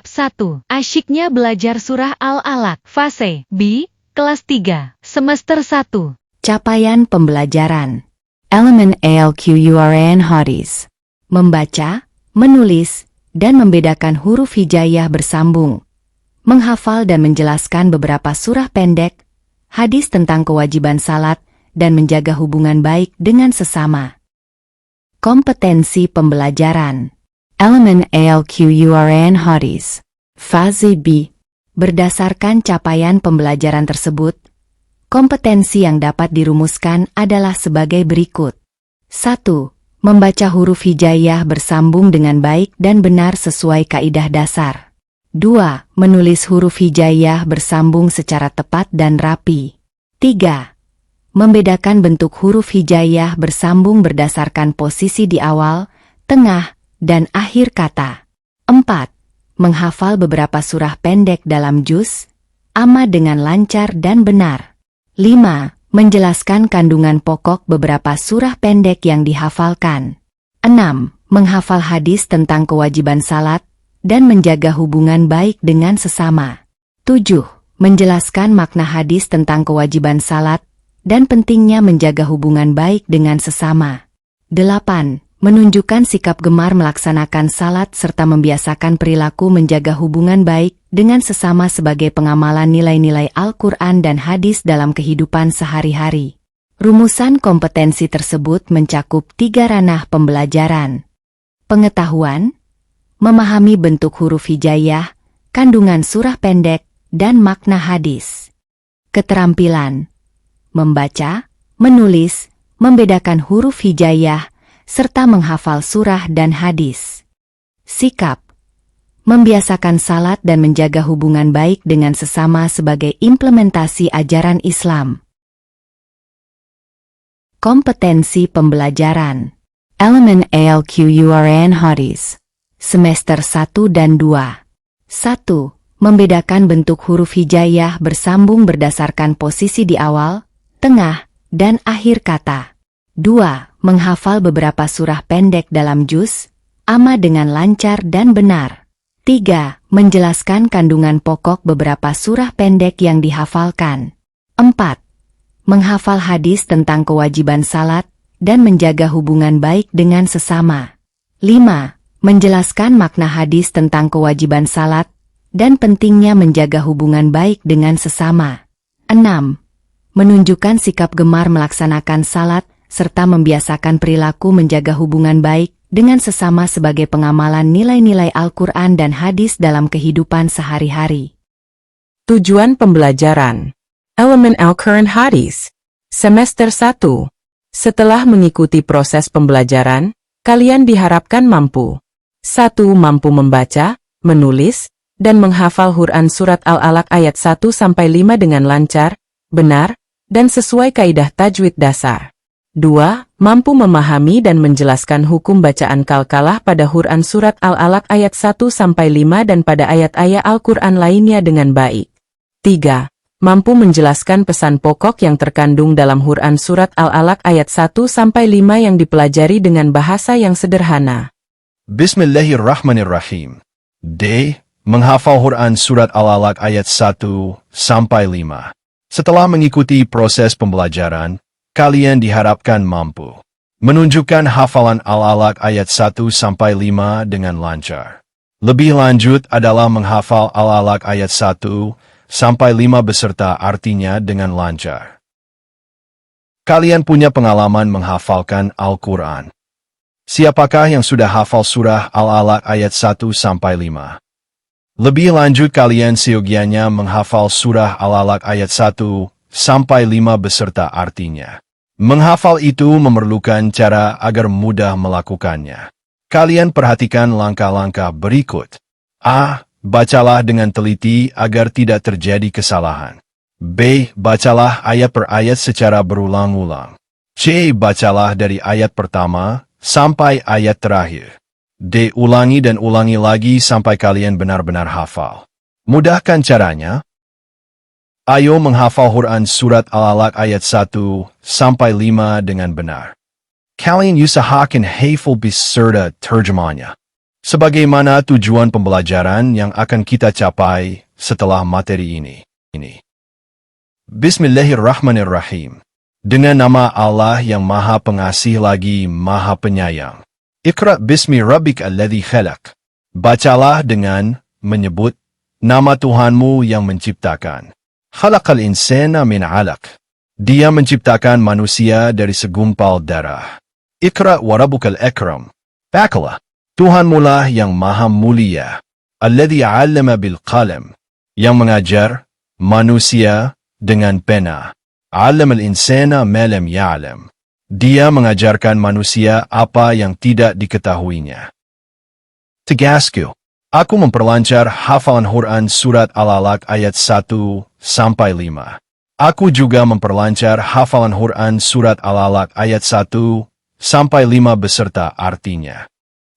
Bab 1. Asyiknya belajar surah Al-Alaq. Fase B, kelas 3, semester 1. Capaian pembelajaran. Elemen Al-Quran Hadis. Membaca, menulis, dan membedakan huruf hijaiyah bersambung. Menghafal dan menjelaskan beberapa surah pendek, hadis tentang kewajiban salat, dan menjaga hubungan baik dengan sesama. Kompetensi pembelajaran. Elemen Al-Quran Hadis. Fase B. Berdasarkan capaian pembelajaran tersebut, kompetensi yang dapat dirumuskan adalah sebagai berikut. 1. Membaca huruf hijaiyah bersambung dengan baik dan benar sesuai kaidah dasar. 2. Menulis huruf hijaiyah bersambung secara tepat dan rapi. 3. Membedakan bentuk huruf hijaiyah bersambung berdasarkan posisi di awal, tengah, dan akhir kata. 4. Menghafal beberapa surah pendek dalam juz, amma dengan lancar dan benar. 5. Menjelaskan kandungan pokok beberapa surah pendek yang dihafalkan. 6. Menghafal hadis tentang kewajiban salat, dan menjaga hubungan baik dengan sesama. 7. Menjelaskan makna hadis tentang kewajiban salat, dan pentingnya menjaga hubungan baik dengan sesama. 8. Menunjukkan sikap gemar melaksanakan salat serta membiasakan perilaku menjaga hubungan baik dengan sesama sebagai pengamalan nilai-nilai Al-Quran dan hadis dalam kehidupan sehari-hari. Rumusan kompetensi tersebut mencakup 3 ranah pembelajaran. Pengetahuan, memahami bentuk huruf hijaiyah, kandungan surah pendek, dan makna hadis. Keterampilan, membaca, menulis, membedakan huruf hijaiyah, serta menghafal surah dan hadis. Sikap, membiasakan salat dan menjaga hubungan baik dengan sesama sebagai implementasi ajaran Islam. Kompetensi pembelajaran. Elemen Al-Quran Hadis. Semester 1 dan 2. 1. Membedakan bentuk huruf hijaiyah bersambung berdasarkan posisi di awal, tengah, dan akhir kata. 2. Menghafal beberapa surah pendek dalam juz, amma dengan lancar dan benar. 3. Menjelaskan kandungan pokok beberapa surah pendek yang dihafalkan. 4. Menghafal hadis tentang kewajiban salat, dan menjaga hubungan baik dengan sesama. 5. Menjelaskan makna hadis tentang kewajiban salat, dan pentingnya menjaga hubungan baik dengan sesama. 6. Menunjukkan sikap gemar melaksanakan salat, serta membiasakan perilaku menjaga hubungan baik dengan sesama sebagai pengamalan nilai-nilai Al-Quran dan hadis dalam kehidupan sehari-hari. Tujuan pembelajaran. Elemen Al-Quran Hadis. Semester 1. Setelah mengikuti proses pembelajaran, kalian diharapkan mampu. 1. Mampu membaca, menulis, dan menghafal Quran surat Al-Alaq ayat 1-5 dengan lancar, benar, dan sesuai kaidah tajwid dasar. 2. Mampu memahami dan menjelaskan hukum bacaan kalkalah pada Quran surat Al-Alaq ayat 1-5 dan pada ayat-ayat Al-Quran lainnya dengan baik. 3. Mampu menjelaskan pesan pokok yang terkandung dalam Quran surat Al-Alaq ayat 1-5 yang dipelajari dengan bahasa yang sederhana. Bismillahirrahmanirrahim. D. Menghafal Quran surat Al-Alaq ayat 1-5. Setelah mengikuti proses pembelajaran, kalian diharapkan mampu menunjukkan hafalan Al-Alaq ayat 1-5 dengan lancar. Lebih lanjut adalah menghafal Al-Alaq ayat 1-5 beserta artinya dengan lancar. Kalian punya pengalaman menghafalkan Al-Quran. Siapakah yang sudah hafal surah Al-Alaq ayat 1-5? Lebih lanjut kalian seyogianya menghafal surah Al-Alaq ayat 1-5 beserta artinya. Menghafal itu memerlukan cara agar mudah melakukannya. Kalian perhatikan langkah-langkah berikut. A. Bacalah dengan teliti agar tidak terjadi kesalahan. B. Bacalah ayat per ayat secara berulang-ulang. C. Bacalah dari ayat pertama sampai ayat terakhir. D. Ulangi dan ulangi lagi sampai kalian benar-benar hafal. Mudahkan caranya. Ayo menghafal Quran surat Al-Alaq ayat 1-5 dengan benar. Kalian usahakan hafal beserta terjemahnya. Sebagaimana tujuan pembelajaran yang akan kita capai setelah materi ini. Bismillahirrahmanirrahim. Dengan nama Allah yang Maha Pengasih lagi Maha Penyayang. Iqra bismi rabbika alladzi khalaq. Bacalah dengan menyebut nama Tuhanmu yang menciptakan. Khalaqal insana min 'alaq. Dia menciptakan manusia dari segumpal darah. Iqra wa rabbukal akram. Bacalah. Tuhanmulah yang Maha Mulia. Alladzi 'allama bil qalam. Yang mengajar manusia dengan pena. 'Allamal insana ma lam ya'lam. Dia mengajarkan manusia apa yang tidak diketahuinya. Tugasku. Aku memperlancar hafalan Quran surat Al-Alaq ayat 1 sampai 5. Aku juga memperlancar hafalan Quran surat Al-Alaq ayat 1 sampai 5 beserta artinya.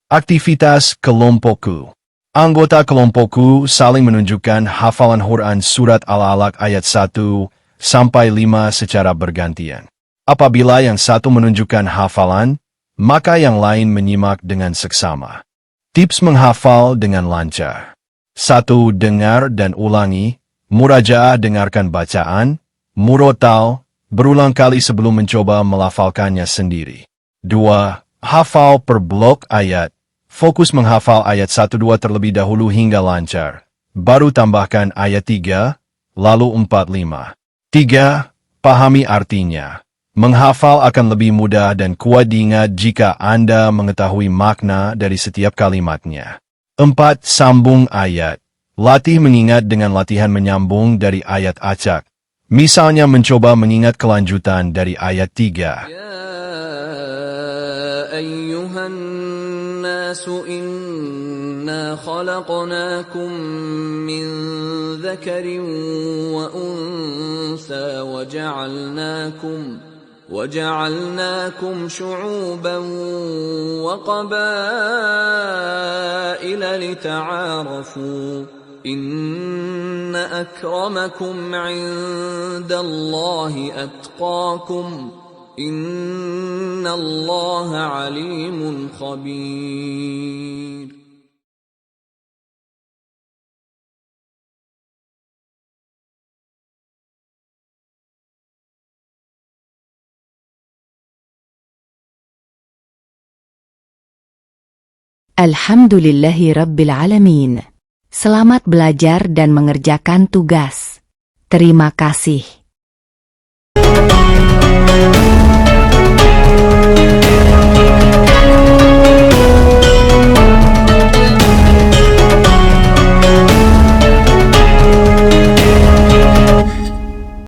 Aktivitas kelompokku. Anggota kelompokku saling menunjukkan hafalan Quran surat Al-Alaq ayat 1 sampai 5 secara bergantian. Apabila yang satu menunjukkan hafalan, maka yang lain menyimak dengan seksama. Tips menghafal dengan lancar. 1. Dengar dan ulangi. Murajaah, dengarkan bacaan. Murotal, berulang kali sebelum mencoba melafalkannya sendiri. 2. Hafal per blok ayat. Fokus menghafal ayat 1-2 terlebih dahulu hingga lancar. Baru tambahkan ayat 3, lalu 4-5. 3. Pahami artinya. Menghafal akan lebih mudah dan kuat diingat jika Anda mengetahui makna dari setiap kalimatnya. 4. Sambung ayat. Latih mengingat dengan latihan menyambung dari ayat acak. Misalnya mencoba mengingat kelanjutan dari ayat 3. أيها الناس إنا خلقناكم من ذكر وأنثى وجعلناكم شعوبا وقبائل لتعارفوا إن أكرمكم عند الله أتقاكم إن الله عليم خبير. Alhamdulillahi Rabbil Alamin. Selamat belajar dan mengerjakan tugas. Terima kasih.